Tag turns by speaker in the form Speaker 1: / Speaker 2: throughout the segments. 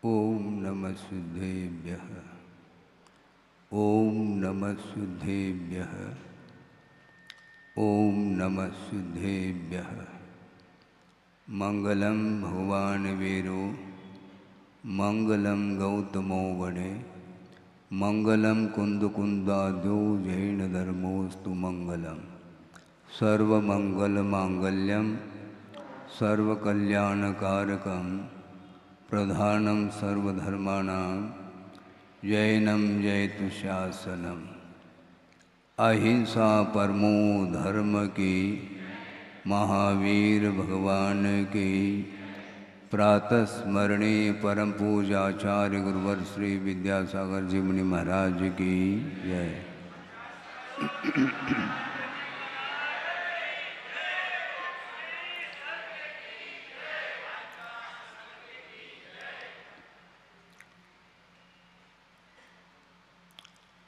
Speaker 1: ओम नमः शुद्धेभ्यः। ओम नमः शुद्धेभ्यः। ओम नमः शुद्धेभ्यः। मंगलम भगवान वीरो मंगलम गौतमो वने मंगलम कुंदकुंदाद्यो जैन धर्मोस्तु मंगलम सर्वमंगल मांगल्यम सर्वकल्याणकारकम प्रधानम सर्वधर्माणां जैनम जयतु शासनम। अहिंसा परमो धर्म की महावीर भगवान की प्रातः स्मरणे परम पूजाचार्य गुरुवर श्री विद्यासागर जी मुनि महाराज की जय।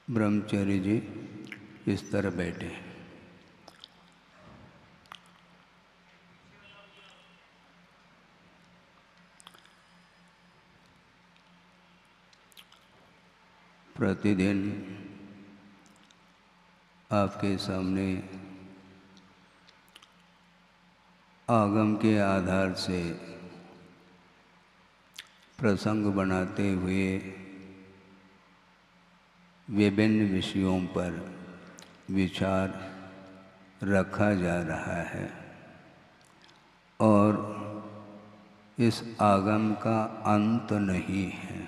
Speaker 1: ब्रह्मचारी जी इस तरह बैठे। प्रतिदिन आपके सामने आगम के आधार से प्रसंग बनाते हुए विभिन्न विषयों पर विचार रखा जा रहा है और इस आगम का अंत नहीं है।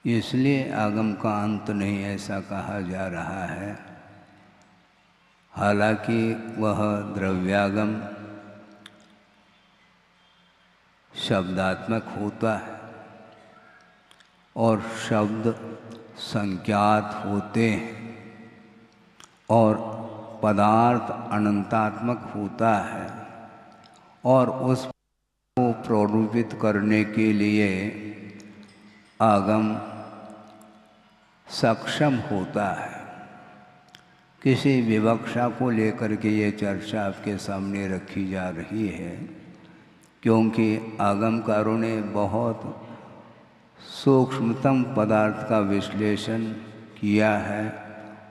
Speaker 1: इसलिए आगम का अंत नहीं ऐसा कहा जा रहा है। हालांकि वह द्रव्यागम शब्दात्मक होता है और शब्द संज्ञात होते हैं और पदार्थ अनंतात्मक होता है और उसको प्ररूपित करने के लिए आगम सक्षम होता है। किसी विवक्षा को लेकर के ये चर्चा आपके सामने रखी जा रही है क्योंकि आगमकारों ने बहुत सूक्ष्मतम पदार्थ का विश्लेषण किया है।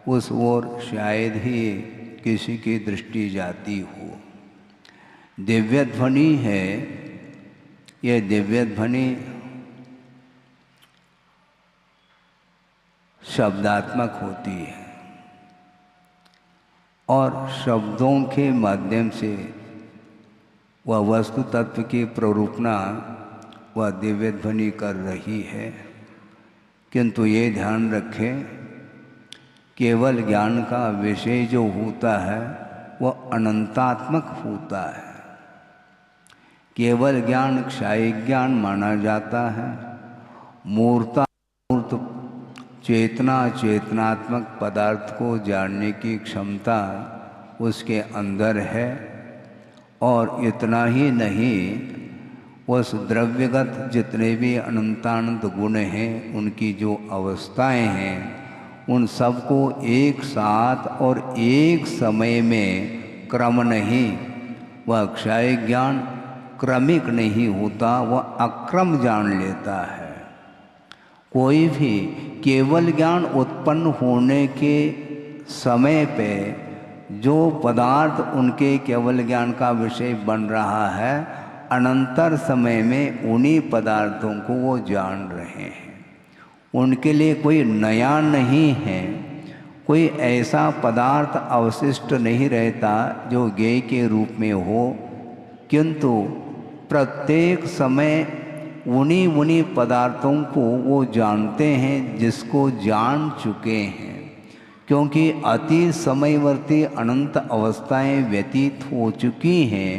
Speaker 1: उस ओर शायद ही किसी की दृष्टि जाती हो। दिव्य ध्वनि है, यह दिव्य ध्वनि शब्दात्मक होती है और शब्दों के माध्यम से वह वस्तु तत्व की प्ररूपणा वह दिव्य ध्वनि कर रही है। किंतु ये ध्यान रखें, केवल ज्ञान का विषय जो होता है वह अनंतात्मक होता है। केवल ज्ञान क्षय ज्ञान माना जाता है। मूर्त चेतना चेतनात्मक पदार्थ को जानने की क्षमता उसके अंदर है और इतना ही नहीं, उस द्रव्यगत जितने भी अनंतानंद गुण हैं उनकी जो अवस्थाएं हैं उन सबको एक साथ और एक समय में क्रम नहीं, वह क्षय ज्ञान क्रमिक नहीं होता, वह अक्रम जान लेता है। कोई भी केवल ज्ञान उत्पन्न होने के समय पे जो पदार्थ उनके केवल ज्ञान का विषय बन रहा है, अनंतर समय में उन्हीं पदार्थों को वो जान रहे हैं। उनके लिए कोई नया नहीं है, कोई ऐसा पदार्थ अवशिष्ट नहीं रहता जो ज्ञेय के रूप में हो, किंतु प्रत्येक समय उन्हीं पदार्थों को वो जानते हैं जिसको जान चुके हैं। क्योंकि अति समयवर्ती अनंत अवस्थाएं व्यतीत हो चुकी हैं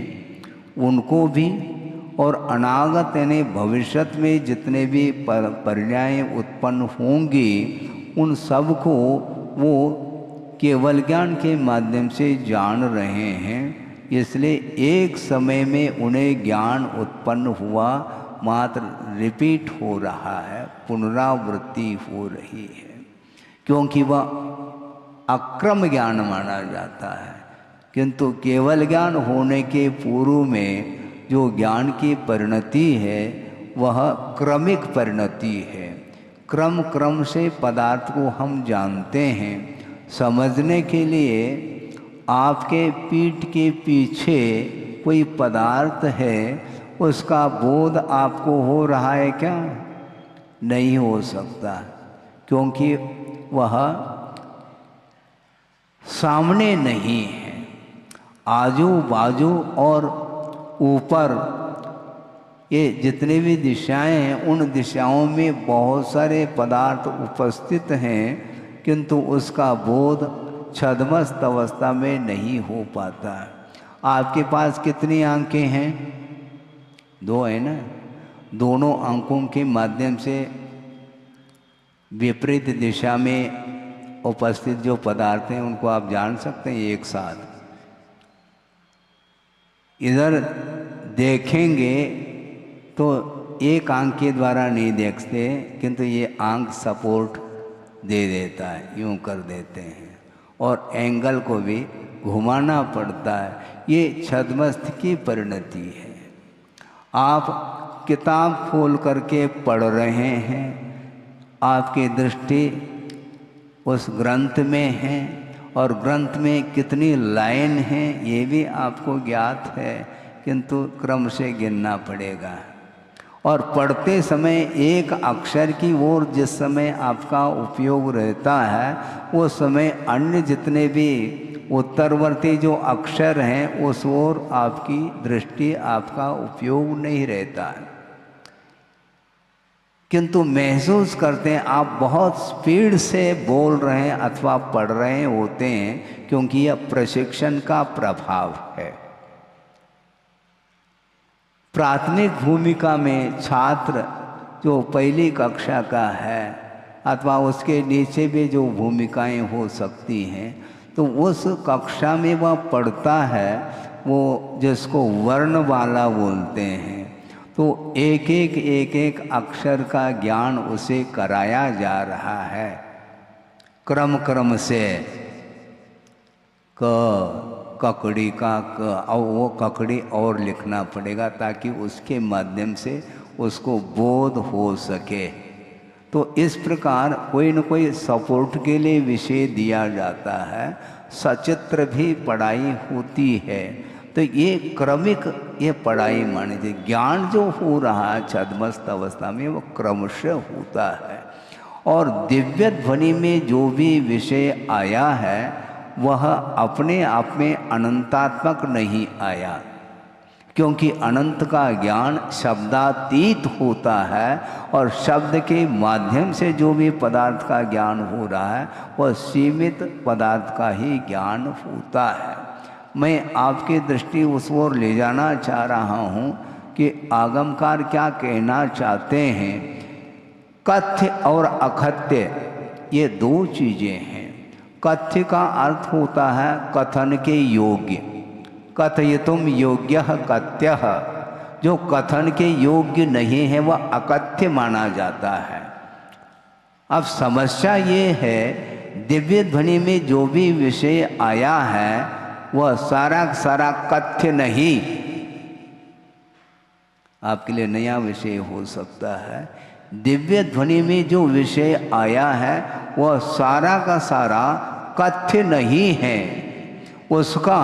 Speaker 1: उनको भी, और अनागत यानी भविष्यत में जितने भी पर्याय उत्पन्न होंगी उन सब को वो केवल ज्ञान के माध्यम से जान रहे हैं। इसलिए एक समय में उन्हें ज्ञान उत्पन्न हुआ, मात्र रिपीट हो रहा है, पुनरावृत्ति हो रही है, क्योंकि वह अक्रम ज्ञान माना जाता है। किंतु केवल ज्ञान होने के पूर्व में जो ज्ञान की परिणति है वह क्रमिक परिणति है। क्रम क्रम से पदार्थ को हम जानते हैं। समझने के लिए आपके पीठ के पीछे कोई पदार्थ है, उसका बोध आपको हो रहा है क्या? नहीं हो सकता, क्योंकि वह सामने नहीं है। आजू बाजू और ऊपर ये जितने भी दिशाएं हैं, उन दिशाओं में बहुत सारे पदार्थ उपस्थित हैं, किंतु उसका बोध छद्मस्त अवस्था में नहीं हो पाता। आपके पास कितनी आंखें हैं? 2 है ना। दोनों आंखों के माध्यम से विपरीत दिशा में उपस्थित जो पदार्थ हैं उनको आप जान सकते हैं एक साथ। इधर देखेंगे तो एक आंख के द्वारा नहीं देखते, किंतु ये आंख सपोर्ट दे देता है, यूं कर देते हैं, और एंगल को भी घुमाना पड़ता है। ये छद्मस्त की परिणति है। आप किताब खोल करके पढ़ रहे हैं, आपकी दृष्टि उस ग्रंथ में है, और ग्रंथ में कितनी लाइन है ये भी आपको ज्ञात है, किंतु क्रम से गिनना पड़ेगा। और पढ़ते समय एक अक्षर की ओर जिस समय आपका उपयोग रहता है, वो समय अन्य जितने भी उत्तरवर्ती जो अक्षर हैं उस ओर आपकी दृष्टि, आपका उपयोग नहीं रहता है। किंतु महसूस करते हैं आप बहुत स्पीड से बोल रहे हैं अथवा पढ़ रहे होते हैं, क्योंकि यह प्रशिक्षण का प्रभाव है। प्राथमिक भूमिका में छात्र जो पहली कक्षा का है अथवा उसके नीचे भी जो भूमिकाएं हो सकती हैं, तो उस कक्षा में वह पढ़ता है, वो जिसको वर्णमाला बोलते हैं। तो एक एक अक्षर का ज्ञान उसे कराया जा रहा है क्रम क्रम से। ककड़ी का क, और वो ककड़ी और लिखना पड़ेगा ताकि उसके माध्यम से उसको बोध हो सके। तो इस प्रकार कोई न कोई सपोर्ट के लिए विषय दिया जाता है। सचित्र भी पढ़ाई होती है। तो ये क्रमिक ये पढ़ाई मानी जाए। ज्ञान जो हो रहा है छद्मस्त अवस्था में वो क्रमशः होता है। और दिव्य ध्वनि में जो भी विषय आया है वह अपने आप में अनंतात्मक नहीं आया, क्योंकि अनंत का ज्ञान शब्दातीत होता है, और शब्द के माध्यम से जो भी पदार्थ का ज्ञान हो रहा है वह सीमित पदार्थ का ही ज्ञान होता है। मैं आपकी दृष्टि उस ओर ले जाना चाह रहा हूँ कि आगमकार क्या कहना चाहते हैं। कथ्य और अकथ्य ये 2 चीज़ें हैं। कथ्य का अर्थ होता है कथन के योग्य। कथयितुम योग्यः कथ्यः, जो कथन के योग्य नहीं है वह अकथ्य माना जाता है। अब समस्या ये है, दिव्य ध्वनि में जो भी विषय आया है वह सारा सारा कथ्य नहीं। आपके लिए नया विषय हो सकता है। दिव्य ध्वनि में जो विषय आया है वह सारा का सारा कथ्य नहीं है, उसका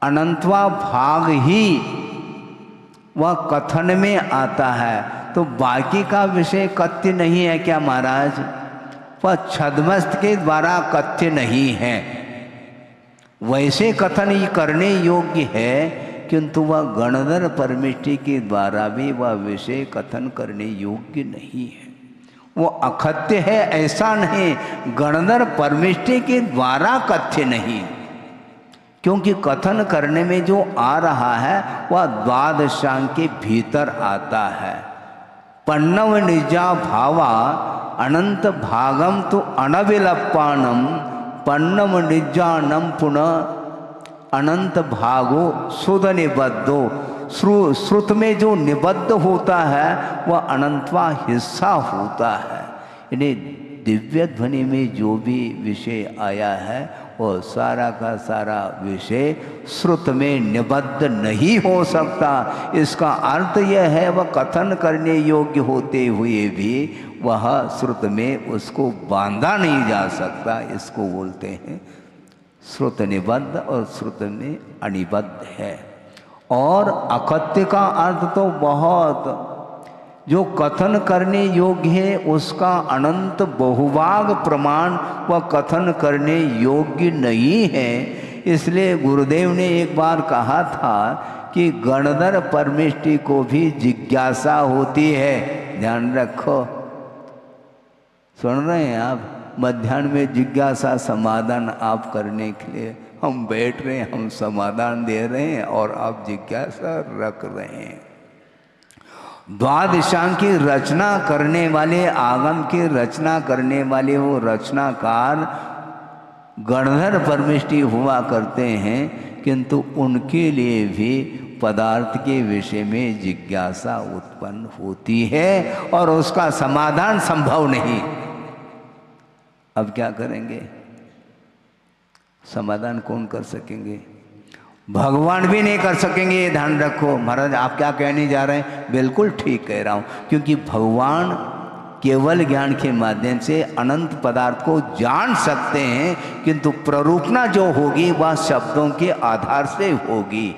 Speaker 1: अनंतवा भाग ही वह कथन में आता है। तो बाकी का विषय कथ्य नहीं है क्या महाराज? वह छद्मस्त के द्वारा कथ्य नहीं है। वैसे कथन ही करने योग्य है, किंतु वह गणधर परमिष्टि के द्वारा भी वह विषय कथन करने योग्य नहीं है। वो अकथ्य है ऐसा नहीं, गणधर परमिष्टि के द्वारा कथ्य नहीं, क्योंकि कथन करने में जो आ रहा है वह द्वादशांग के भीतर आता है। पन्नव निजा भावा अनंत भागम तो अनविलप्पानम पन्नम निजानम पुनः अनंत भागो सुध निबद्धो। श्रुत में जो निबद्ध होता है वह अनंतवा हिस्सा होता है। यानी दिव्य ध्वनि में जो भी विषय आया है वो सारा का सारा विषय श्रुत में निबद्ध नहीं हो सकता। इसका अर्थ यह है वह कथन करने योग्य होते हुए भी वह श्रुत में उसको बांधा नहीं जा सकता। इसको बोलते हैं श्रुत निबद्ध और श्रुत में अनिबद्ध है। और अकथ्य का अर्थ तो बहुत, जो कथन करने योग्य है उसका अनंत बहुभाग प्रमाण वह कथन करने योग्य नहीं है। इसलिए गुरुदेव ने एक बार कहा था कि गणधर परमेष्टि को भी जिज्ञासा होती है। ध्यान रखो, सुन रहे हैं आप? मध्याह्न में जिज्ञासा समाधान आप करने के लिए हम बैठ रहे हैं, हम समाधान दे रहे हैं और आप जिज्ञासा रख रहे हैं। द्वादशांग की रचना करने वाले, आगम की रचना करने वाले वो रचनाकार गणधर परमेष्टि हुआ करते हैं, किंतु उनके लिए भी पदार्थ के विषय में जिज्ञासा उत्पन्न होती है और उसका समाधान संभव नहीं। अब क्या करेंगे? समाधान कौन कर सकेंगे? भगवान भी नहीं कर सकेंगे। ये ध्यान रखो। महाराज आप क्या कहने जा रहे हैं? बिल्कुल ठीक कह रहा हूँ, क्योंकि भगवान केवल ज्ञान के माध्यम से अनंत पदार्थ को जान सकते हैं, किंतु प्ररूपणा जो होगी वह शब्दों के आधार से होगी।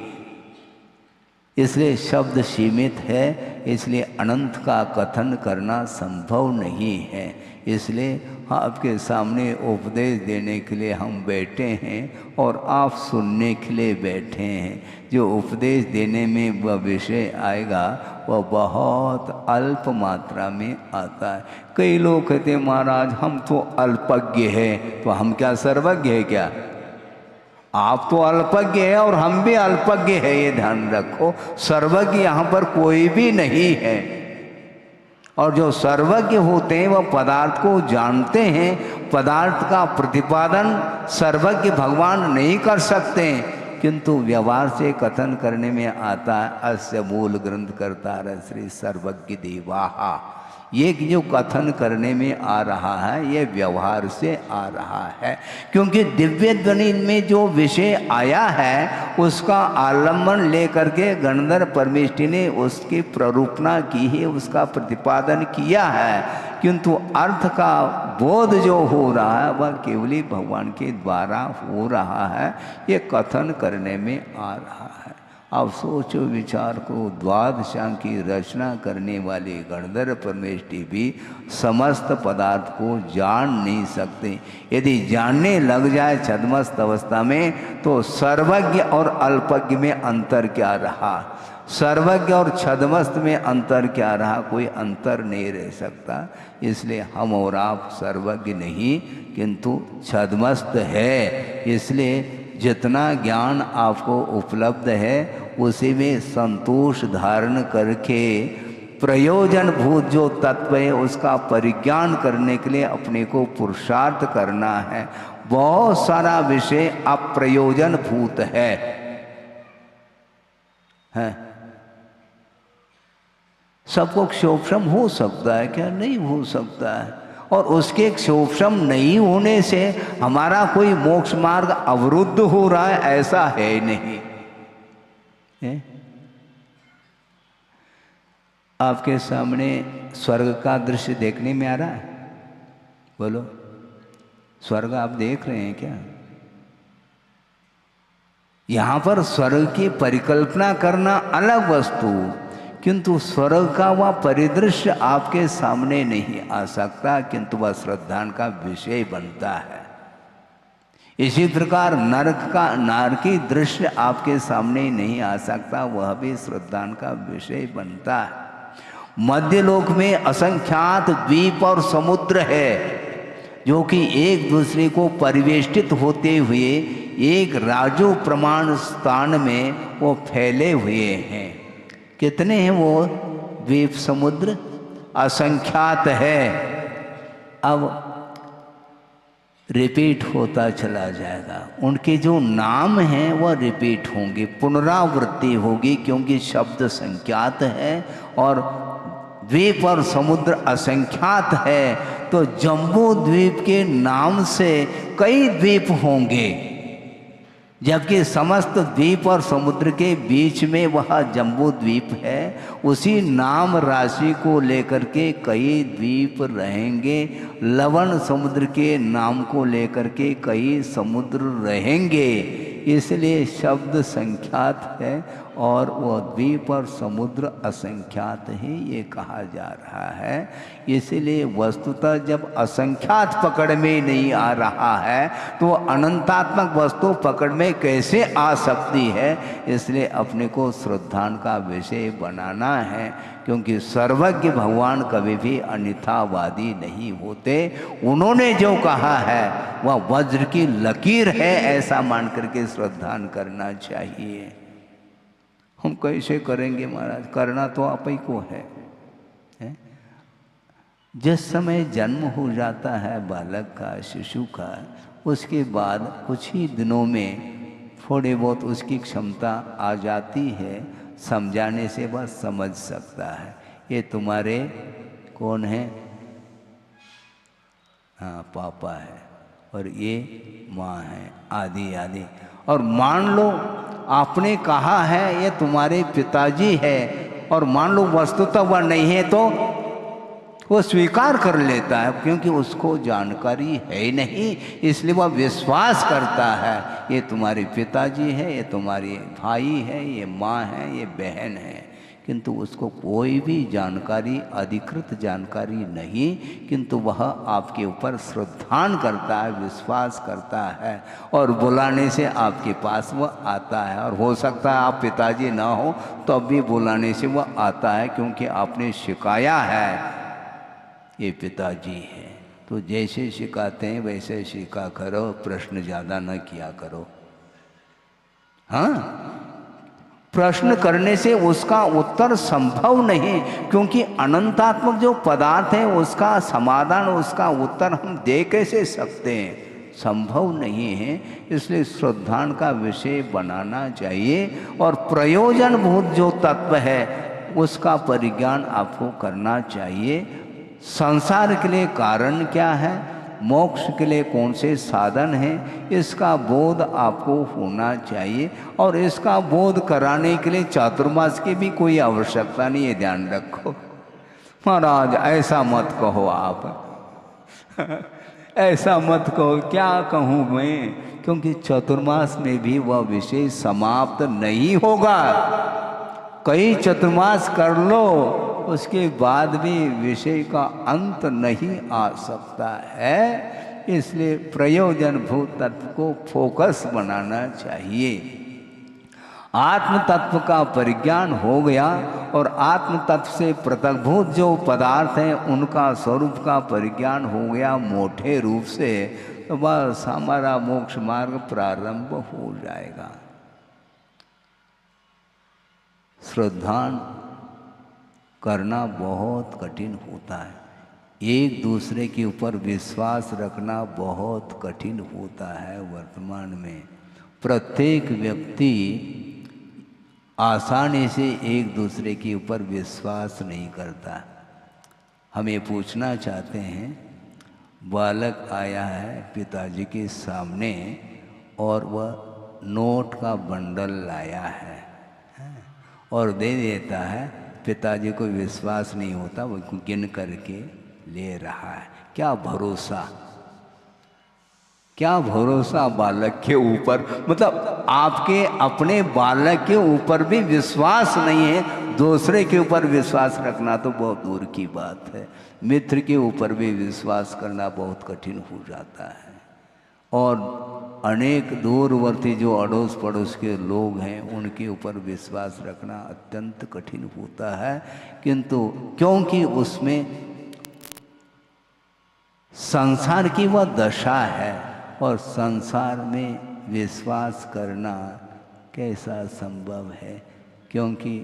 Speaker 1: इसलिए शब्द सीमित है, इसलिए अनंत का कथन करना संभव नहीं है। इसलिए आपके सामने उपदेश देने के लिए हम बैठे हैं और आप सुनने के लिए बैठे हैं। जो उपदेश देने में वह विषय आएगा वह बहुत अल्प मात्रा में आता है। कई लोग कहते हैं महाराज हम तो अल्पज्ञ हैं, तो हम क्या सर्वज्ञ है क्या? आप तो अल्पज्ञ है और हम भी अल्पज्ञ है, ये ध्यान रखो। सर्वज्ञ यहाँ पर कोई भी नहीं है। और जो सर्वज्ञ होते हैं वह पदार्थ को जानते हैं। पदार्थ का प्रतिपादन सर्वज्ञ भगवान नहीं कर सकते, किंतु व्यवहार से कथन करने में आता है। अस्य मूल ग्रंथ करता श्री सर्वज्ञ देवाहा। ये जो कथन करने में आ रहा है ये व्यवहार से आ रहा है, क्योंकि दिव्य ध्वनि में जो विषय आया है उसका आलम्बन लेकर के गणधर परमेष्टि ने उसकी प्ररूपणा की है, उसका प्रतिपादन किया है। किंतु अर्थ का बोध जो हो रहा है वह केवली भगवान के द्वारा हो रहा है। ये कथन करने में आ रहा है। अब सोचो विचार को, द्वादशांग की रचना करने वाले गणधर परमेष्टि भी समस्त पदार्थ को जान नहीं सकते। यदि जानने लग जाए छद्मस्त अवस्था में तो सर्वज्ञ और अल्पज्ञ में अंतर क्या रहा? सर्वज्ञ और छद्मस्त में अंतर क्या रहा? कोई अंतर नहीं रह सकता। इसलिए हम और आप सर्वज्ञ नहीं किंतु छद्मस्त है। इसलिए जितना ज्ञान आपको उपलब्ध है उसी में संतोष धारण करके प्रयोजन भूत जो तत्व है उसका परिज्ञान करने के लिए अपने को पुरुषार्थ करना है। बहुत सारा विषय अप्रयोजन भूत है। सबको क्षोभम हो सकता है क्या? नहीं हो सकता है। और उसके क्षोभम नहीं होने से हमारा कोई मोक्ष मार्ग अवरुद्ध हो रहा है ऐसा है नहीं है? आपके सामने स्वर्ग का दृश्य देखने में आ रहा है? बोलो, स्वर्ग आप देख रहे हैं क्या? यहां पर स्वर्ग की परिकल्पना करना अलग वस्तु, किंतु स्वर्ग का वह परिदृश्य आपके सामने नहीं आ सकता, किंतु वह श्रद्धा का विषय बनता है। इसी प्रकार नरकी दृश्य आपके सामने नहीं आ सकता, वह भी श्रद्धा का विषय बनता है। मध्यलोक में असंख्यात द्वीप और समुद्र है जो कि एक दूसरे को परिवेष्टित होते हुए एक राजू प्रमाण स्थान में वो फैले हुए हैं। कितने हैं वो द्वीप समुद्र? असंख्यात है। अब रिपीट होता चला जाएगा। उनके जो नाम हैं वह रिपीट होंगे, पुनरावृत्ति होगी, क्योंकि शब्द संख्यात है और द्वीप और समुद्र असंख्यात है, तो जम्बू द्वीप के नाम से कई द्वीप होंगे, जबकि समस्त द्वीप और समुद्र के बीच में वह जम्बू द्वीप है। उसी नाम राशि को लेकर के कई द्वीप रहेंगे। लवण समुद्र के नाम को लेकर के कई समुद्र रहेंगे, इसलिए शब्द संख्यात है और वह द्वीप और समुद्र असंख्यात है, ये कहा जा रहा है। इसलिए वस्तुतः जब असंख्यात पकड़ में नहीं आ रहा है तो अनंतात्मक वस्तु पकड़ में कैसे आ सकती है। इसलिए अपने को श्रद्धान का विषय बनाना है, क्योंकि सर्वज्ञ भगवान कभी भी अन्यथावादी नहीं होते। उन्होंने जो कहा है वह वज्र की लकीर है, ऐसा मान करके श्रद्धान करना चाहिए। हम कैसे करेंगे महाराज? करना तो आप ही को है। जिस समय जन्म हो जाता है बालक का, शिशु का, उसके बाद कुछ ही दिनों में थोड़े बहुत उसकी क्षमता आ जाती है, समझाने से वह समझ सकता है। ये तुम्हारे कौन है? हाँ, पापा है और ये माँ है, आदि आदि। और मान लो आपने कहा है ये तुम्हारे पिताजी है, और मान लो वस्तुतः वह नहीं है, तो वो स्वीकार कर लेता है, क्योंकि उसको जानकारी है ही नहीं, इसलिए वह विश्वास करता है ये तुम्हारे पिताजी है, ये तुम्हारे भाई है, ये माँ है, ये बहन है। किंतु उसको कोई भी जानकारी, अधिकृत जानकारी नहीं, किंतु वह आपके ऊपर श्रद्धान करता है, विश्वास करता है, और बुलाने से आपके पास वह आता है। और हो सकता है आप पिताजी ना हो तो अब भी बुलाने से वह आता है, क्योंकि आपने सिखाया है ये पिताजी है। तो जैसे सिखाते हैं वैसे सीखा करो, प्रश्न ज़्यादा न किया करो। हाँ, प्रश्न करने से उसका उत्तर संभव नहीं, क्योंकि अनंतात्मक जो पदार्थ है उसका समाधान, उसका उत्तर हम दे कैसे सकते हैं? संभव नहीं है। इसलिए श्रद्धान का विषय बनाना चाहिए, और प्रयोजनभूत जो तत्व है उसका परिज्ञान आपको करना चाहिए। संसार के लिए कारण क्या है, मोक्ष के लिए कौन से साधन हैं, इसका बोध आपको होना चाहिए। और इसका बोध कराने के लिए चातुर्मास की भी कोई आवश्यकता नहीं है, ध्यान रखो। महाराज ऐसा मत कहो आप ऐसा मत कहो, क्या कहूँ मैं, क्योंकि चतुर्मास में भी वह विषय समाप्त नहीं होगा। कई चतुर्मास कर लो, उसके बाद भी विषय का अंत नहीं आ सकता है। इसलिए प्रयोजन भूत तत्व को फोकस बनाना चाहिए। आत्म तत्व का परिज्ञान हो गया, और आत्म तत्व से पृथकभूत जो पदार्थ हैं उनका स्वरूप का परिज्ञान हो गया मोटे रूप से, तो बस हमारा मोक्ष मार्ग प्रारंभ हो जाएगा। श्रद्धान करना बहुत कठिन होता है, एक दूसरे के ऊपर विश्वास रखना बहुत कठिन होता है। वर्तमान में प्रत्येक व्यक्ति आसानी से एक दूसरे के ऊपर विश्वास नहीं करता। हम ये पूछना चाहते हैं, बालक आया है पिताजी के सामने और वह नोट का बंडल लाया है और दे देता है, पिताजी को विश्वास नहीं होता, वो गिन करके ले रहा है। क्या भरोसा, क्या भरोसा बालक के ऊपर, मतलब आपके अपने बालक के ऊपर भी विश्वास नहीं है, दूसरे के ऊपर विश्वास रखना तो बहुत दूर की बात है। मित्र के ऊपर भी विश्वास करना बहुत कठिन हो जाता है। और अनेक दूरवर्ती जो अड़ोस पड़ोस के लोग हैं उनके ऊपर विश्वास रखना अत्यंत कठिन होता है, किंतु क्योंकि उसमें संसार की वह दशा है, और संसार में विश्वास करना कैसा संभव है, क्योंकि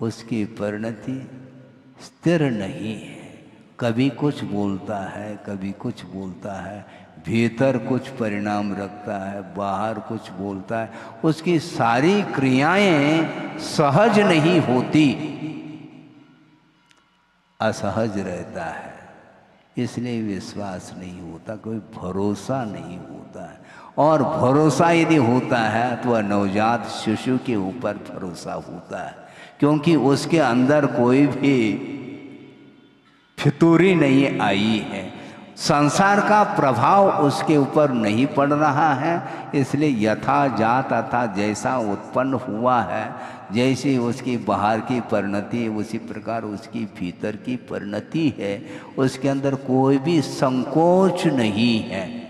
Speaker 1: उसकी परिणति स्थिर नहीं है। कभी कुछ बोलता है, कभी कुछ बोलता है, भीतर कुछ परिणाम रखता है, बाहर कुछ बोलता है, उसकी सारी क्रियाएं सहज नहीं होती। असहज रहता है, इसलिए विश्वास नहीं होता, कोई भरोसा नहीं होता है। और भरोसा यदि होता है तो वह नवजात शिशु के ऊपर भरोसा होता है, क्योंकि उसके अंदर कोई भी फितूरी नहीं आई है, संसार का प्रभाव उसके ऊपर नहीं पड़ रहा है। इसलिए यथा जात अथा जैसा उत्पन्न हुआ है, जैसी उसकी बाहर की परिणति है, उसी प्रकार उसकी भीतर की परिणति है। उसके अंदर कोई भी संकोच नहीं है,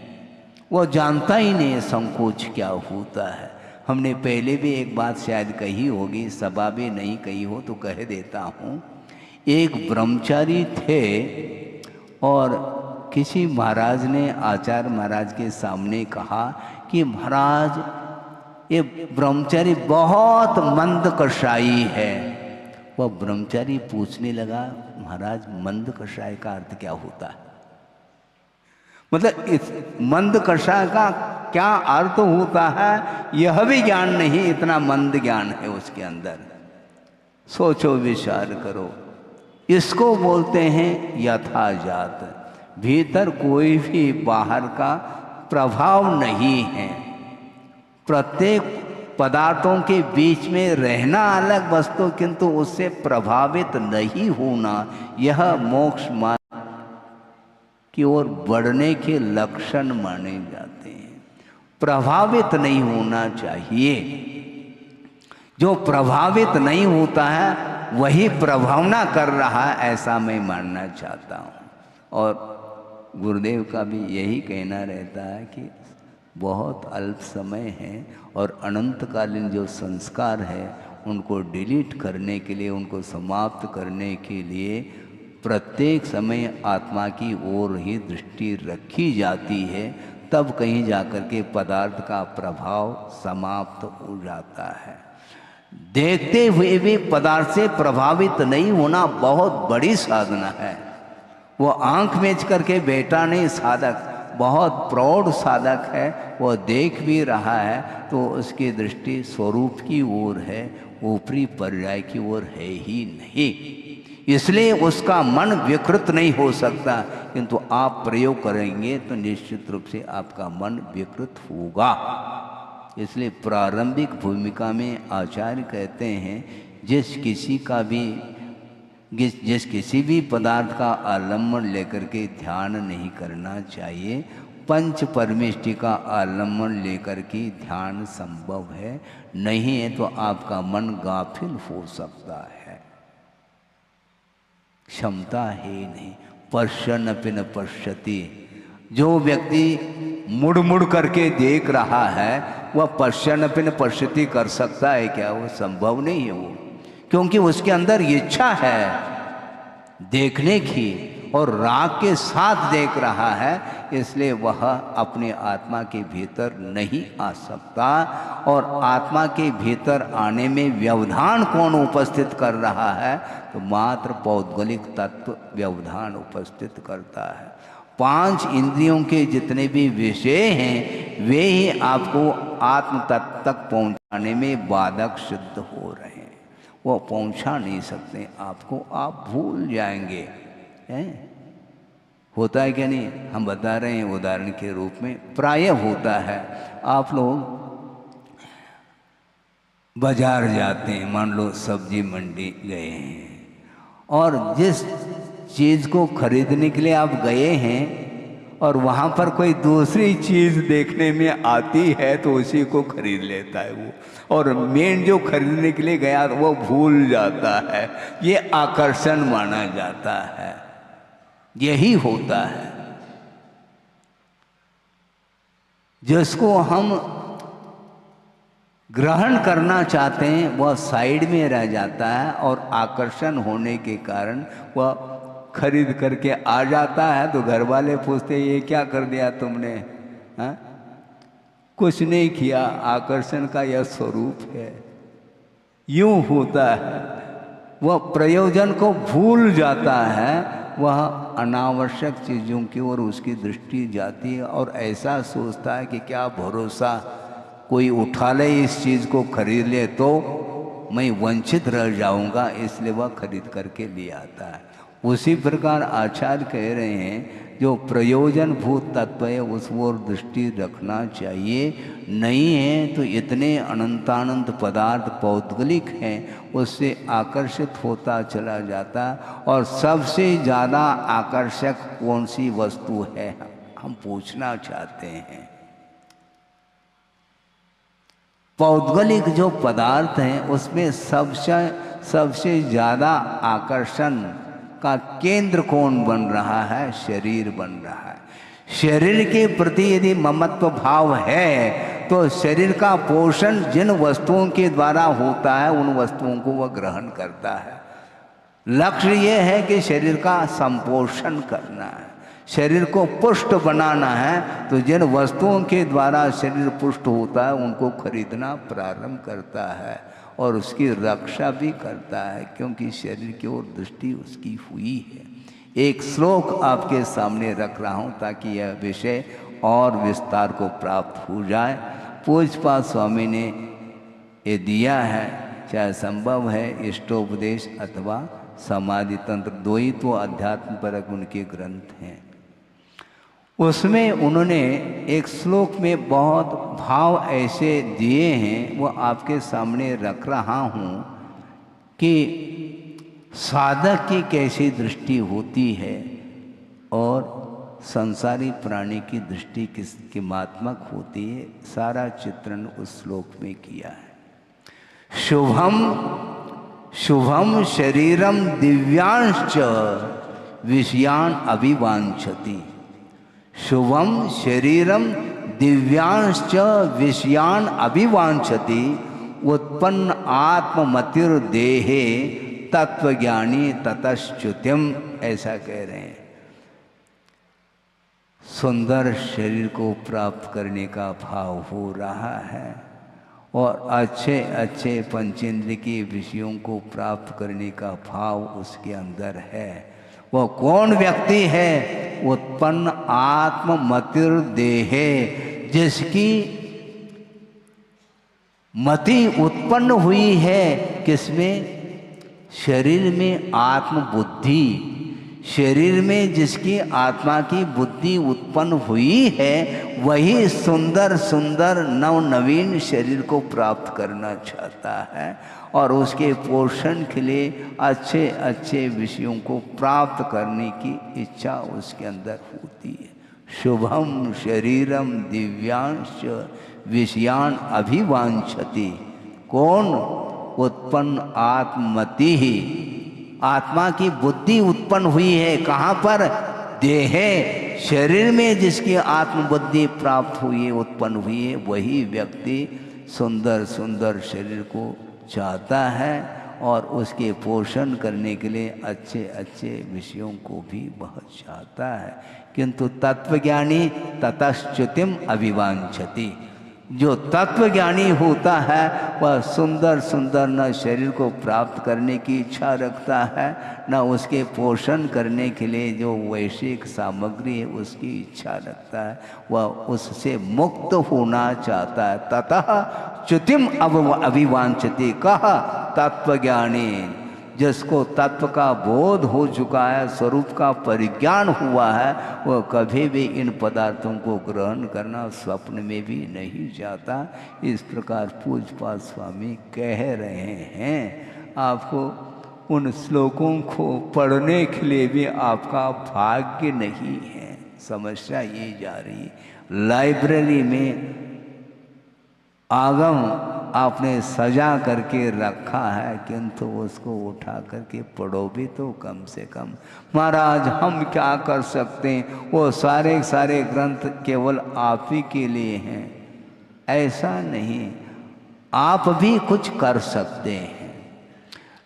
Speaker 1: वो जानता ही नहीं संकोच क्या होता है। हमने पहले भी एक बात शायद कही होगी, सभा भी नहीं कही हो तो कह देता हूँ। एक ब्रह्मचारी थे और किसी महाराज ने आचार्य महाराज के सामने कहा कि महाराज ये ब्रह्मचारी बहुत मंद कषाई है। वह ब्रह्मचारी पूछने लगा, महाराज मंद कषाय का अर्थ क्या होता है? मतलब इस मंद कषाय का क्या अर्थ होता है यह भी ज्ञान नहीं, इतना मंद ज्ञान है उसके अंदर। सोचो विचार करो, इसको बोलते हैं यथाजात। भीतर कोई भी बाहर का प्रभाव नहीं है। प्रत्येक पदार्थों के बीच में रहना अलग वस्तु, किंतु उससे प्रभावित नहीं होना, यह मोक्ष मार्ग की ओर बढ़ने के लक्षण माने जाते हैं। प्रभावित नहीं होना चाहिए। जो प्रभावित नहीं होता है वही प्रभावना कर रहा है, ऐसा मैं मानना चाहता हूँ। और गुरुदेव का भी यही कहना रहता है कि बहुत अल्प समय है और अनंतकालीन जो संस्कार है उनको डिलीट करने के लिए, उनको समाप्त करने के लिए प्रत्येक समय आत्मा की ओर ही दृष्टि रखी जाती है, तब कहीं जाकर के पदार्थ का प्रभाव समाप्त हो जाता है। देखते हुए भी पदार्थ से प्रभावित नहीं होना बहुत बड़ी साधना है। वो आंख मेच करके बैठा नहीं साधक, बहुत प्रौढ़ साधक है। वो देख भी रहा है तो उसकी दृष्टि स्वरूप की ओर है, ऊपरी पर्याय की ओर है ही नहीं। इसलिए उसका मन विकृत नहीं हो सकता, किंतु आप प्रयोग करेंगे तो निश्चित रूप से आपका मन विकृत होगा। इसलिए प्रारंभिक भूमिका में आचार्य कहते हैं जिस किसी भी पदार्थ का आलम्बन लेकर के ध्यान नहीं करना चाहिए। पंच परमेष्टि का आलम्बन लेकर के ध्यान संभव है, नहीं है तो आपका मन गाफिल हो सकता है। क्षमता है नहीं। पश्यन् अपि न पश्यति। जो व्यक्ति मुड़ मुड़ करके देख रहा है वह पश्यन् अपि न पश्यति कर सकता है क्या? वो संभव नहीं है वो, क्योंकि उसके अंदर इच्छा है देखने की और राग के साथ देख रहा है, इसलिए वह अपने आत्मा के भीतर नहीं आ सकता। और आत्मा के भीतर आने में व्यवधान कौन उपस्थित कर रहा है? तो मात्र पौद्गलिक तत्व व्यवधान उपस्थित करता है। 5 इंद्रियों के जितने भी विषय हैं वे ही आपको आत्म तत्व तक पहुंचाने में बाधक सिद्ध हो रहे हैं। वो पहुंचा नहीं सकते आपको, आप भूल जाएंगे। हैं? होता है क्या नहीं? हम बता रहे हैं उदाहरण के रूप में, प्राय होता है। आप लोग बाजार जाते हैं, मान लो सब्जी मंडी गए हैं और जिस चीज़ को खरीदने के लिए आप गए हैं और वहाँ पर कोई दूसरी चीज़ देखने में आती है तो उसी को खरीद लेता है वो, और मेन जो खरीदने के लिए गया वो भूल जाता है। ये आकर्षण माना जाता है। यही होता है। जिसको हम ग्रहण करना चाहते हैं वह साइड में रह जाता है और आकर्षण होने के कारण वह खरीद करके आ जाता है। तो घर वाले पूछते ये क्या कर दिया तुमने? हाँ, कुछ नहीं किया, आकर्षण का यह स्वरूप है। यूं होता है, वह प्रयोजन को भूल जाता है, वह अनावश्यक चीज़ों की ओर उसकी दृष्टि जाती है और ऐसा सोचता है कि क्या भरोसा, कोई उठा ले इस चीज़ को खरीद ले तो मैं वंचित रह जाऊंगा, इसलिए वह खरीद करके ले आता है। उसी प्रकार आचार्य कह रहे हैं जो प्रयोजन भूत तत्व है उस ओर दृष्टि रखना चाहिए। नहीं है तो इतने अनंतानंत पदार्थ पौद्गलिक हैं, उससे आकर्षित होता चला जाता। और सबसे ज़्यादा आकर्षक कौन सी वस्तु है, हम पूछना चाहते हैं। पौद्गलिक जो पदार्थ हैं उसमें सबसे ज़्यादा आकर्षण का केंद्र कौन बन रहा है? शरीर बन रहा है। शरीर के प्रति यदि ममत्व भाव है तो शरीर का पोषण जिन वस्तुओं के द्वारा होता है उन वस्तुओं को वह ग्रहण करता है। लक्ष्य यह है कि शरीर का संपोषण करना है, शरीर को पुष्ट बनाना है। तो जिन वस्तुओं के द्वारा शरीर पुष्ट होता है उनको खरीदना प्रारंभ करता है और उसकी रक्षा भी करता है, क्योंकि शरीर की ओर दृष्टि उसकी हुई है। एक श्लोक आपके सामने रख रहा हूँ ताकि यह विषय और विस्तार को प्राप्त हो जाए। पूज्यपाद स्वामी ने ये दिया है, चाहे संभव है इष्टोपदेश अथवा समाधि तंत्र, दो ही तो अध्यात्म परक उनके ग्रंथ हैं। उसमें उन्होंने एक श्लोक में बहुत भाव ऐसे दिए हैं, वो आपके सामने रख रहा हूँ कि साधक की कैसी दृष्टि होती है और संसारी प्राणी की दृष्टि किसकी मात्मक होती है। सारा चित्रण उस श्लोक में किया है। शुभम शुभम शरीरम दिव्यांश्च विषयान अभिवांछति। शुभम शरीरम दिव्यांश्च विषयान अभिवांछति। उत्पन्न आत्ममतिर्देहे तत्वज्ञानी ततश्च्युतिम, ऐसा कह रहे हैं। सुंदर शरीर को प्राप्त करने का भाव हो रहा है और अच्छे अच्छे पंचेंद्रिय के विषयों को प्राप्त करने का भाव उसके अंदर है। वह कौन व्यक्ति है? उत्पन्न आत्ममतिर्देहे, जिसकी मति उत्पन्न हुई है किसमें? शरीर में आत्मबुद्धि। शरीर में जिसकी आत्मा की बुद्धि उत्पन्न हुई है वही सुंदर सुंदर नवनवीन शरीर को प्राप्त करना चाहता है और उसके पोषण के लिए अच्छे अच्छे विषयों को प्राप्त करने की इच्छा उसके अंदर होती है। शुभम शरीरम दिव्यांश विषयान अभिवांछति। कौन? उत्पन्न आत्ममति ही, आत्मा की बुद्धि उत्पन्न हुई है। कहाँ पर? देहे, शरीर में जिसकी आत्मबुद्धि प्राप्त हुई है, उत्पन्न हुई है, वही व्यक्ति सुंदर सुंदर शरीर को चाहता है और उसके पोषण करने के लिए अच्छे अच्छे विषयों को भी बहुत चाहता है। किंतु तत्वज्ञानी ततश्च्युतिम अभिवांछति। जो तत्वज्ञानी होता है वह सुंदर सुंदर न शरीर को प्राप्त करने की इच्छा रखता है, न उसके पोषण करने के लिए जो वैश्विक सामग्री है उसकी इच्छा रखता है। वह उससे मुक्त होना चाहता है। ततः च्युतिम अभिवांछति। कहा? तत्वज्ञानी, जिसको तत्व का बोध हो चुका है, स्वरूप का परिज्ञान हुआ है, वह कभी भी इन पदार्थों को ग्रहण करना स्वप्न में भी नहीं चाहता। इस प्रकार पूज्यपाद स्वामी कह रहे हैं। आपको उन श्लोकों को पढ़ने के लिए भी आपका भाग्य नहीं है। समस्या ये जा रही है। लाइब्रेरी में आगम आपने सजा करके रखा है, किंतु उसको उठा करके पढ़ो भी तो कम से कम। महाराज हम क्या कर सकते हैं, वो सारे सारे ग्रंथ केवल आप ही के लिए हैं। ऐसा नहीं, आप भी कुछ कर सकते हैं।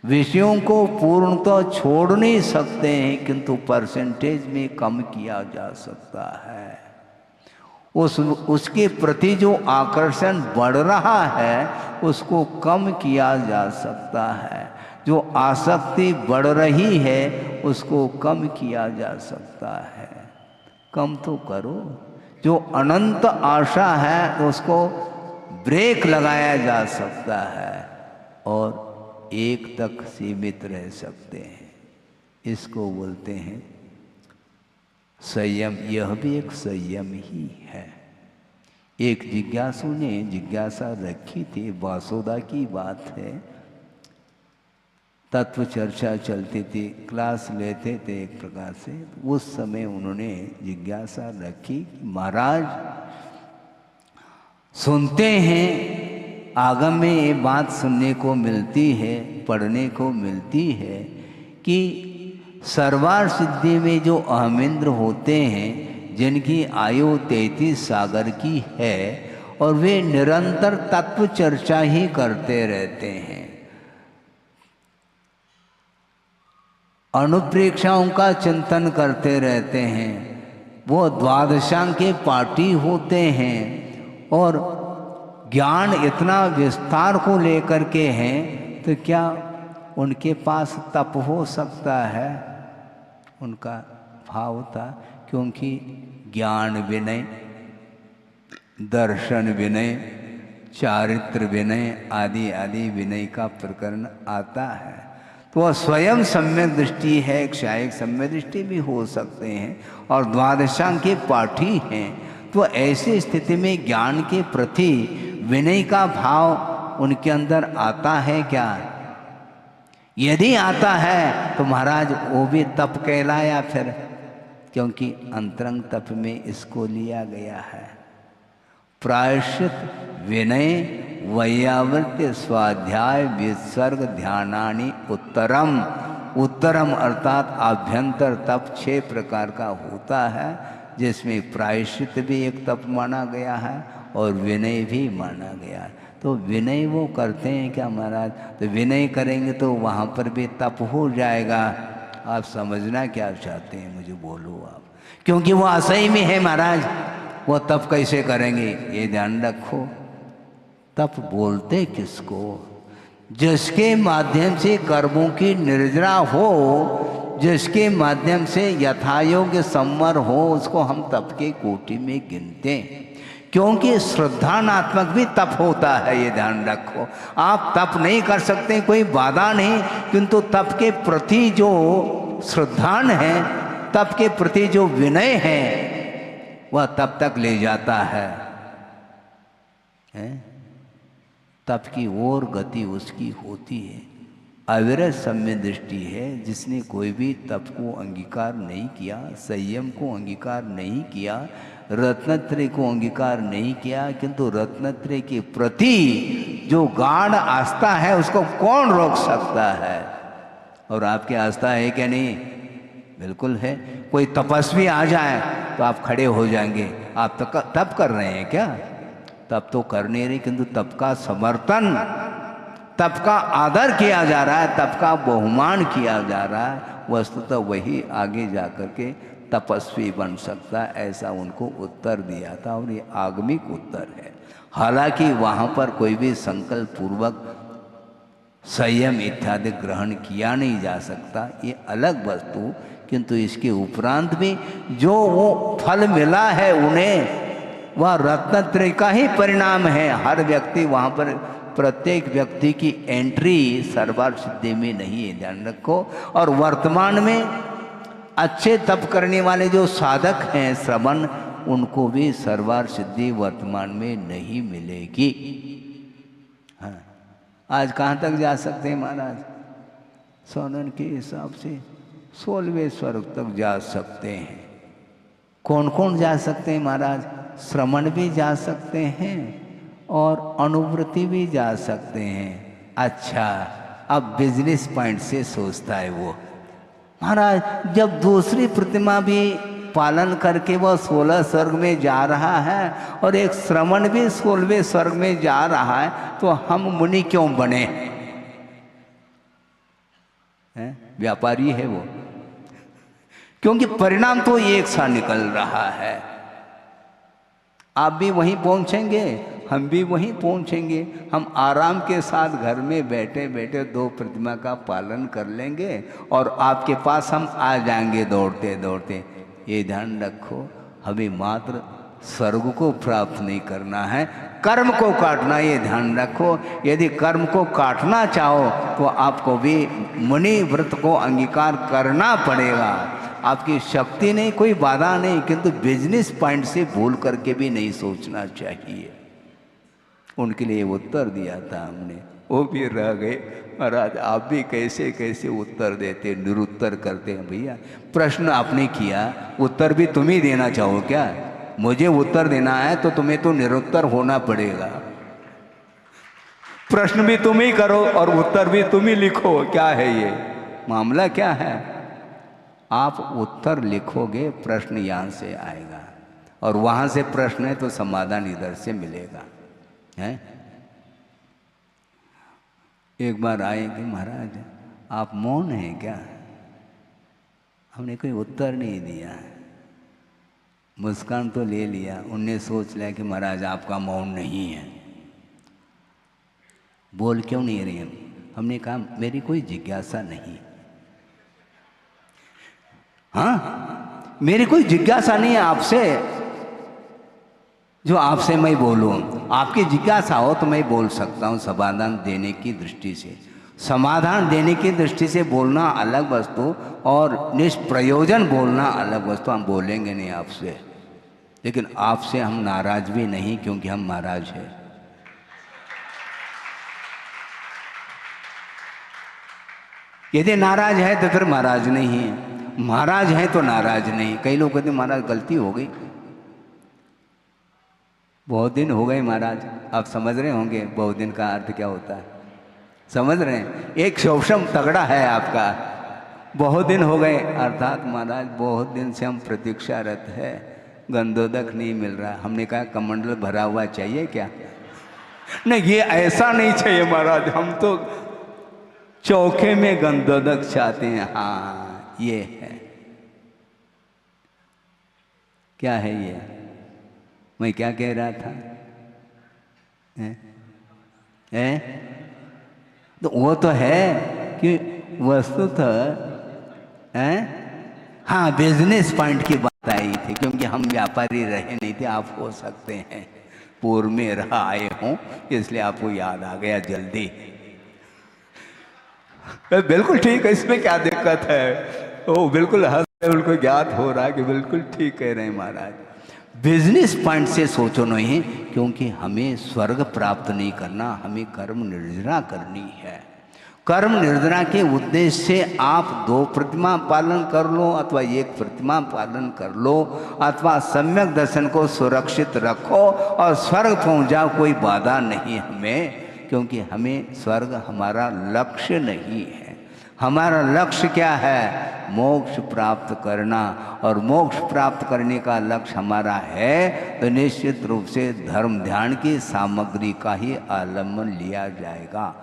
Speaker 1: विषयों को पूर्ण तो छोड़ नहीं सकते हैं, किंतु परसेंटेज में कम किया जा सकता है। उसके प्रति जो आकर्षण बढ़ रहा है उसको कम किया जा सकता है। जो आसक्ति बढ़ रही है उसको कम किया जा सकता है। कम तो करो। जो अनंत आशा है उसको ब्रेक लगाया जा सकता है और एक तक सीमित रह सकते हैं। इसको बोलते हैं संयम। यह भी एक संयम ही है। एक जिज्ञासु ने जिज्ञासा रखी थी, वासुदा की बात है, तत्व चर्चा चलती थी, क्लास लेते थे एक प्रकार से। उस समय उन्होंने जिज्ञासा रखी, महाराज सुनते हैं आगम में ये बात सुनने को मिलती है, पढ़ने को मिलती है कि सर्वार सिद्धि में जो अहमिंद्र होते हैं, जिनकी आयु 33 सागर की है और वे निरंतर तत्व चर्चा ही करते रहते हैं, अनुप्रेक्षाओं का चिंतन करते रहते हैं, वो द्वादशांग के पाठी होते हैं और ज्ञान इतना विस्तार को लेकर के हैं, तो क्या उनके पास तप हो सकता है? उनका भाव था, क्योंकि ज्ञान विनय, दर्शन विनय, चारित्र विनय आदि आदि विनय का प्रकरण आता है। तो वह स्वयं सम्यक दृष्टि है, क्षायिक सम्यक दृष्टि भी हो सकते हैं और द्वादशांग के पाठी हैं। तो ऐसी स्थिति में ज्ञान के प्रति विनय का भाव उनके अंदर आता है क्या? यदि आता है तो महाराज वो भी तप कहलाया फिर, क्योंकि अंतरंग तप में इसको लिया गया है। प्रायश्चित, विनय, वैयावृत्ति, स्वाध्याय, विसर्ग, ध्यानानि उत्तरम। उत्तरम अर्थात आभ्यंतर तप 6 प्रकार का होता है, जिसमें प्रायश्चित भी एक तप माना गया है और विनय भी माना गया है। तो विनय वो करते हैं क्या महाराज? तो विनय करेंगे तो वहाँ पर भी तप हो जाएगा। आप समझना क्या चाहते हैं, मुझे बोलो आप, क्योंकि वो असही में है महाराज, वो तप कैसे करेंगे ये ध्यान रखो। तप बोलते किसको? जिसके माध्यम से कर्मों की निर्जरा हो, जिसके माध्यम से यथायोग्य संवर हो, उसको हम तप के कोटि में गिनते हैं। क्योंकि श्रद्धानात्मक भी तप होता है, ये ध्यान रखो। आप तप नहीं कर सकते, कोई बाधा नहीं, किंतु तप के प्रति जो श्रद्धान है, तप के प्रति जो विनय है, वह तब तक ले जाता है? तप की ओर गति उसकी होती है। अविरत सम्य दृष्टि है, जिसने कोई भी तप को अंगीकार नहीं किया, संयम को अंगीकार नहीं किया, रत्नत्रय को अंगीकार नहीं किया, किंतु रत्नत्रय के प्रति जो गाढ़ आस्था है उसको कौन रोक सकता है? और आपकी आस्था है क्या? नहीं, बिल्कुल है। कोई तपस्वी आ जाए तो आप खड़े हो जाएंगे। आप तो तप कर रहे हैं क्या? तप तो कर नहीं रहे, किंतु तप का समर्थन, तप का आदर किया जा रहा है, तप का बहुमान किया जा रहा है। वस्तुतः वही आगे जाकर के तपस्वी बन सकता है, ऐसा उनको उत्तर दिया था और ये आगमिक उत्तर है। हालांकि वहाँ पर कोई भी संकल्प पूर्वक संयम इत्यादि ग्रहण किया नहीं जा सकता, ये अलग वस्तु, किंतु इसके उपरांत भी जो वो फल मिला है उन्हें, वह रत्नत्रय का ही परिणाम है। हर व्यक्ति वहाँ पर, प्रत्येक व्यक्ति की एंट्री सर्वार्थ सिद्धि में नहीं है, ध्यान रखो। और वर्तमान में अच्छे तप करने वाले जो साधक हैं श्रवण, उनको भी सर्वार्थ सिद्धि वर्तमान में नहीं मिलेगी। हाँ, आज कहाँ तक जा सकते हैं महाराज? सोनन के हिसाब से 16वें स्वर्ग तक जा सकते हैं। कौन कौन जा सकते हैं महाराज? श्रवण भी जा सकते हैं और अनुवृत्ति भी जा सकते हैं। अच्छा, अब बिजनेस पॉइंट से सोचता है वो, महाराज जब दूसरी प्रतिमा भी पालन करके वह 16 स्वर्ग में जा रहा है और एक श्रवण भी 16वें स्वर्ग में जा रहा है, तो हम मुनि क्यों बने? व्यापारी है वो, क्योंकि परिणाम तो एक सा निकल रहा है। आप भी वहीं पहुंचेंगे, हम भी वहीं पहुंचेंगे। हम आराम के साथ घर में बैठे बैठे 2 प्रतिमा का पालन कर लेंगे और आपके पास हम आ जाएंगे दौड़ते दौड़ते। ये ध्यान रखो, हमें मात्र स्वर्ग को प्राप्त नहीं करना है, कर्म को काटना। ये ध्यान रखो, यदि कर्म को काटना चाहो तो आपको भी मुनि व्रत को अंगीकार करना पड़ेगा। आपकी शक्ति नहीं, कोई बाधा नहीं, किंतु बिजनेस पॉइंट से भूल करके भी नहीं सोचना चाहिए। उनके लिए उत्तर दिया था हमने, वो भी रह गए। महाराज आप भी कैसे कैसे उत्तर देते, निरुत्तर करते हैं। भैया प्रश्न आपने किया, उत्तर भी तुम ही देना चाहो क्या? मुझे उत्तर देना है तो तुम्हें तो निरुत्तर होना पड़ेगा। प्रश्न भी तुम ही करो और उत्तर भी तुम ही लिखो। क्या है ये मामला, क्या है? आप उत्तर लिखोगे, प्रश्न यहाँ से आएगा, और वहाँ से प्रश्न है तो समाधान इधर से मिलेगा। है एक बार आए कि महाराज आप मौन हैं क्या? हमने कोई उत्तर नहीं दिया, मुस्कान तो ले लिया। उनने सोच लिया कि महाराज आपका मौन नहीं है, बोल क्यों नहीं रही हम? हमने कहा मेरी कोई जिज्ञासा नहीं। हाँ, मेरी कोई जिज्ञासा नहीं है आपसे जो आपसे मैं बोलूं। आपकी जिज्ञासा हो तो मैं बोल सकता हूं, समाधान देने की दृष्टि से। समाधान देने की दृष्टि से बोलना अलग वस्तु और निष्प्रयोजन बोलना अलग वस्तु। हम बोलेंगे नहीं आपसे, लेकिन आपसे हम नाराज भी नहीं, क्योंकि हम महाराज हैं। यदि नाराज है तो फिर महाराज नहीं है, महाराज है तो नाराज नहीं। कई लोग कहते महाराज गलती हो गई, बहुत दिन हो गए महाराज। आप समझ रहे होंगे बहुत दिन का अर्थ क्या होता है, समझ रहे हैं? एक शोषम तगड़ा है आपका, बहुत दिन हो गए, अर्थात महाराज बहुत दिन से हम प्रतीक्षारत है, गंधोदक नहीं मिल रहा। हमने कहा कमंडल भरा हुआ चाहिए क्या? नहीं, ये ऐसा नहीं चाहिए महाराज, हम तो चौके में गंधोदक चाहते हैं। हाँ ये है, क्या है ये? मैं क्या कह रहा था? तो वो तो है कि वस्तुतः हाँ बिजनेस पॉइंट की बात आई थी, क्योंकि हम व्यापारी रहे नहीं थे। आप हो सकते हैं पूर्व में रहा आए हों, इसलिए आपको याद आ गया जल्दी। बिल्कुल ठीक है, इसमें क्या दिक्कत है? ओ बिल्कुल हंस, उनको ज्ञात हो रहा है कि बिल्कुल ठीक कह रहे हैं महाराज। बिजनेस पॉइंट से सोचो नहीं, क्योंकि हमें स्वर्ग प्राप्त नहीं करना, हमें कर्म निर्जरा करनी है। कर्म निर्जरा के उद्देश्य से आप 2 प्रतिमा पालन कर लो अथवा 1 प्रतिमा पालन कर लो, अथवा सम्यक दर्शन को सुरक्षित रखो और स्वर्ग पहुंच जाओ, कोई बाधा नहीं हमें, क्योंकि हमें स्वर्ग हमारा लक्ष्य नहीं है। हमारा लक्ष्य क्या है? मोक्ष प्राप्त करना, और मोक्ष प्राप्त करने का लक्ष्य हमारा है तो निश्चित रूप से धर्म ध्यान की सामग्री का ही आलम्बन लिया जाएगा।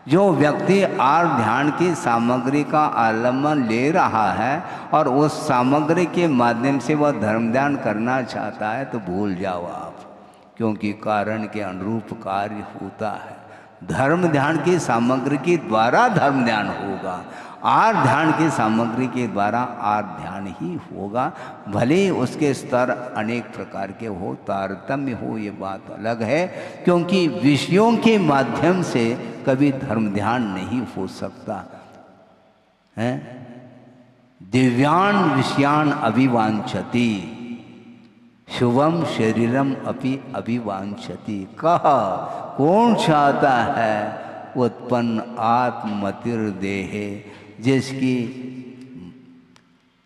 Speaker 1: जो व्यक्ति आर्थ ध्यान की सामग्री का आलम्बन ले रहा है और उस सामग्री के माध्यम से वह धर्म ध्यान करना चाहता है तो भूल जाओ आप, क्योंकि कारण के अनुरूप कार्य होता है। धर्म ध्यान की सामग्री के द्वारा धर्म ध्यान होगा, आर्थ ध्यान की सामग्री के द्वारा आर्थ ध्यान ही होगा। भले उसके स्तर अनेक प्रकार के हो, तारतम्य हो, ये बात अलग है, क्योंकि विषयों के माध्यम से कभी धर्म ध्यान नहीं हो सकता है। दिव्यान विषयान अभिवांछति, शुभम शरीरम अपि अभिवांछति। कहा कौन चाहता है उत्पन्न आत्मतिर देहे, जिसकी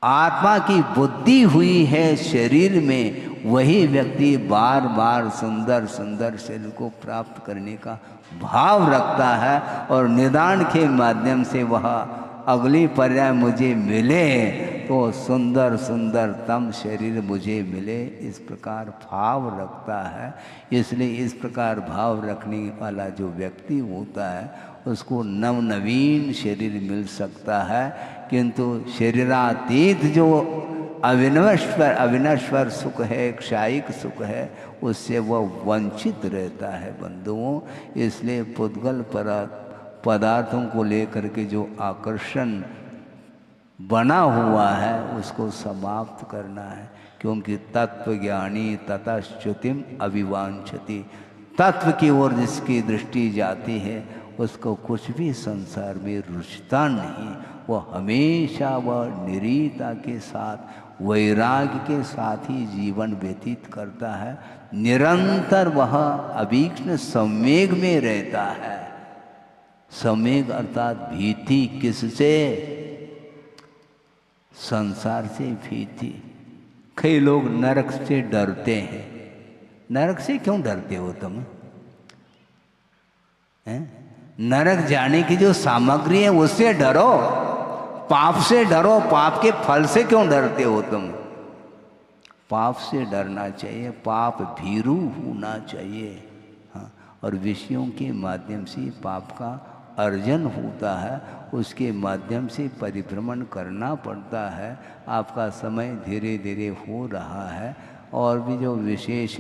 Speaker 1: आत्मा की बुद्धि हुई है शरीर में, वही व्यक्ति बार बार सुंदर सुंदर शरीर को प्राप्त करने का भाव रखता है, और निदान के माध्यम से वह अगली पर्याय मुझे मिले तो सुंदर सुंदरतम शरीर मुझे मिले, इस प्रकार भाव रखता है। इसलिए इस प्रकार भाव रखने वाला जो व्यक्ति होता है उसको नवनवीन शरीर मिल सकता है, किंतु शरीरातीत जो अविनश्वर सुख है, क्षायिक सुख है, उससे वह वंचित रहता है बंधुओं। इसलिए पुद्गल पदार्थों को लेकर के जो आकर्षण बना हुआ है उसको समाप्त करना है, क्योंकि तत्वज्ञानी ततश्च्युतिम अविवांछति। तत्व की ओर जिसकी दृष्टि जाती है उसको कुछ भी संसार में रुचता नहीं। वह हमेशा वह निरीता के साथ वैराग्य के साथ ही जीवन व्यतीत करता है। निरंतर वह अभीक्ष्ण संवेग में रहता है। संवेग अर्थात भीति, किससे? संसार से भीति। कई लोग नरक से डरते हैं। नरक से क्यों डरते हो तुम? नरक जाने की जो सामग्री है उससे डरो, पाप से डरो। पाप के फल से क्यों डरते हो तुम? पाप से डरना चाहिए, पाप भीरू होना चाहिए। हाँ, और विषयों के माध्यम से पाप का अर्जन होता है, उसके माध्यम से परिभ्रमण करना पड़ता है। आपका समय धीरे धीरे हो रहा है। और भी जो विशेष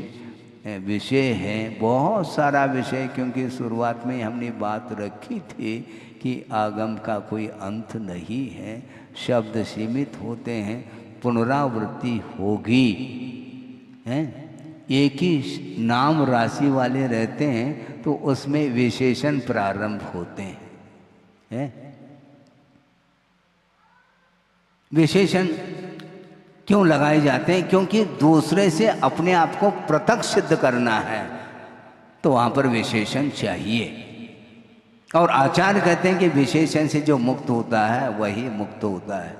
Speaker 1: विषय हैं, बहुत सारा विषय, क्योंकि शुरुआत में हमने बात रखी थी कि आगम का कोई अंत नहीं है, शब्द सीमित होते हैं, पुनरावृत्ति होगी, हैं? एक ही नाम राशि वाले रहते हैं तो उसमें विशेषण प्रारंभ होते हैं। विशेषण क्यों लगाए जाते हैं? क्योंकि दूसरे से अपने आप को पृथक सिद्ध करना है, तो वहाँ पर विशेषण चाहिए। और आचार्य कहते हैं कि विशेषण से जो मुक्त होता है वही मुक्त होता है,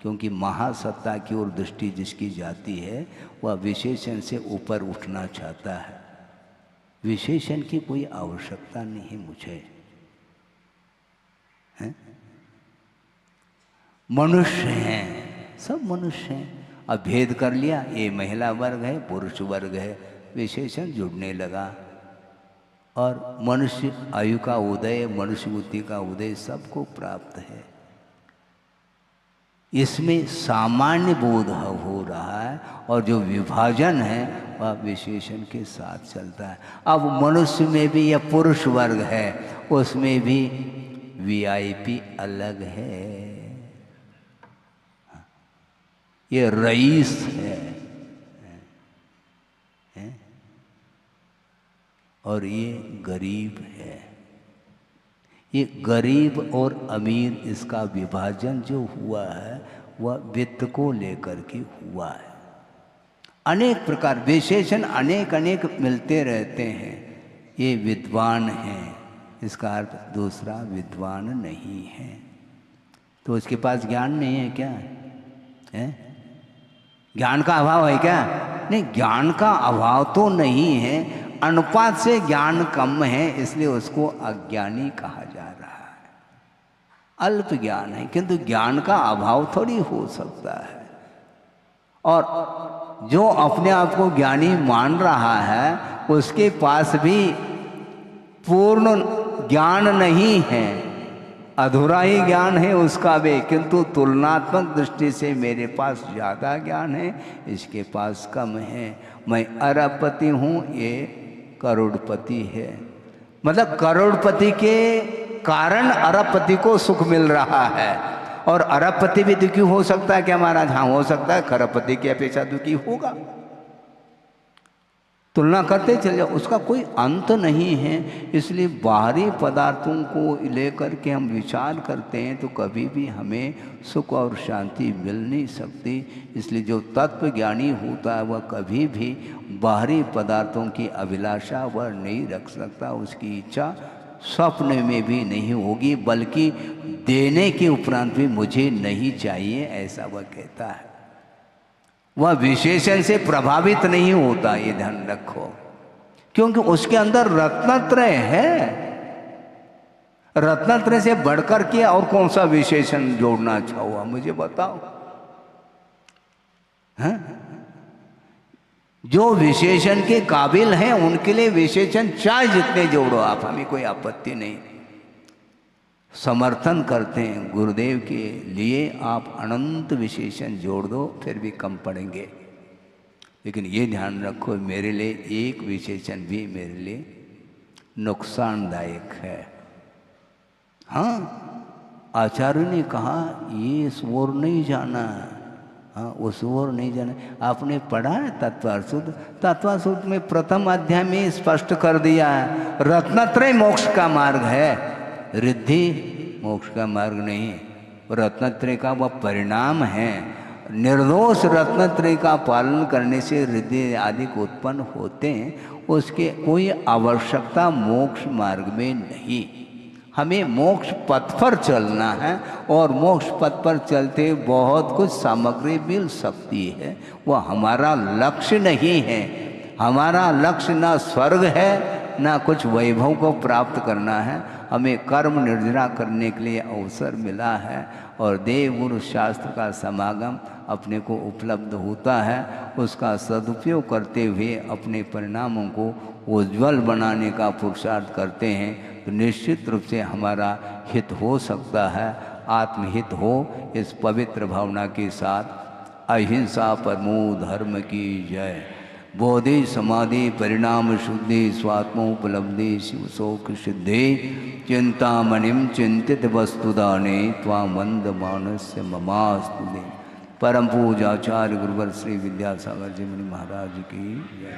Speaker 1: क्योंकि महासत्ता की ओर दृष्टि जिसकी जाती है वह विशेषण से ऊपर उठना चाहता है। विशेषण की कोई आवश्यकता नहीं मुझे, है? मनुष्य हैं, सब मनुष्य हैं। अब भेद कर लिया, ये महिला वर्ग है, पुरुष वर्ग है, विशेषण जुड़ने लगा। और मनुष्य आयु का उदय, मनुष्य बुद्धि का उदय सबको प्राप्त है। इसमें सामान्य बोध हो रहा है, और जो विभाजन है वह विशेषण के साथ चलता है। अब मनुष्य में भी यह पुरुष वर्ग है, उसमें भी वीआईपी अलग है। ये रईस है, और ये गरीब है। ये गरीब और अमीर, इसका विभाजन जो हुआ है वह वित्त को लेकर के हुआ है। अनेक प्रकार विशेषण अनेक अनेक मिलते रहते हैं। ये विद्वान है, इसका अर्थ दूसरा विद्वान नहीं है, तो उसके पास ज्ञान नहीं है क्या? है? ज्ञान का अभाव है क्या? नहीं, ज्ञान का अभाव तो नहीं है, अनुपात से ज्ञान कम है, इसलिए उसको अज्ञानी कहा जा रहा है। अल्प ज्ञान है, किंतु ज्ञान का अभाव थोड़ी हो सकता है। और जो अपने आप को ज्ञानी मान रहा है उसके पास भी पूर्ण ज्ञान नहीं है, अधूरा ही ज्ञान है उसका भी, किंतु तुलनात्मक दृष्टि से मेरे पास ज़्यादा ज्ञान है, इसके पास कम है। मैं अरबपति हूँ, ये करोड़पति है। मतलब करोड़पति के कारण अरबपति को सुख मिल रहा है, और अरबपति भी दुखी हो सकता है क्या महाराज? हाँ, हो सकता है, करोड़पति की अपेक्षा दुखी होगा। तुलना करते चले जाओ, उसका कोई अंत नहीं है। इसलिए बाहरी पदार्थों को लेकर के हम विचार करते हैं तो कभी भी हमें सुख और शांति मिल नहीं सकती। इसलिए जो तत्व ज्ञानी होता है वह कभी भी बाहरी पदार्थों की अभिलाषा वह नहीं रख सकता, उसकी इच्छा स्वप्न में भी नहीं होगी, बल्कि देने के उपरांत भी मुझे नहीं चाहिए, ऐसा वह कहता है। वह विशेषण से प्रभावित नहीं होता, ये ध्यान रखो, क्योंकि उसके अंदर रत्नत्रय है। रत्नत्रय से बढ़कर के और कौन सा विशेषण जोड़ना चाहो, मुझे बताओ। हैं? जो विशेषण के काबिल हैं उनके लिए विशेषण चाहे जितने जोड़ो आप, हमें कोई आपत्ति नहीं, समर्थन करते हैं। गुरुदेव के लिए आप अनंत विशेषण जोड़ दो फिर भी कम पड़ेंगे, लेकिन ये ध्यान रखो मेरे लिए एक विशेषण भी मेरे लिए नुकसानदायक है। हाँ, आचार्य ने कहा ये इस ओर नहीं जाना है, हाँ, उस ओर नहीं जाना। आपने पढ़ा है तत्वासूत्र? तत्वासूत्र में प्रथम अध्याय में स्पष्ट कर दिया है, रत्नत्रय मोक्ष का मार्ग है, रिद्धि मोक्ष का मार्ग नहीं। रत्नत्रय का वह परिणाम है। निर्दोष रत्नत्रय का पालन करने से रिद्धि आदि उत्पन्न होते हैं, उसके कोई आवश्यकता मोक्ष मार्ग में नहीं। हमें मोक्ष पथ पर चलना है और मोक्ष पथ पर चलते बहुत कुछ सामग्री मिल सकती है, वह हमारा लक्ष्य नहीं है। हमारा लक्ष्य ना स्वर्ग है ना कुछ वैभव को प्राप्त करना है। हमें कर्म निर्जरा करने के लिए अवसर मिला है और देव गुरु शास्त्र का समागम अपने को उपलब्ध होता है। उसका सदुपयोग करते हुए अपने परिणामों को उज्ज्वल बनाने का पुरुषार्थ करते हैं तो निश्चित रूप से हमारा हित हो सकता है, आत्महित हो। इस पवित्र भावना के साथ अहिंसा परमो धर्म की जय। बोधि समाधि परिणाम शुद्धि स्वात्मोपलब्धि शिव शोक सिद्धि चिंतामणिम चिंतित वस्तुदाने त्वां वंद मानस्य ममास्तुते। परम पूजाचार्य गुरुवर श्री विद्यासागर जी मुनि महाराज की जय।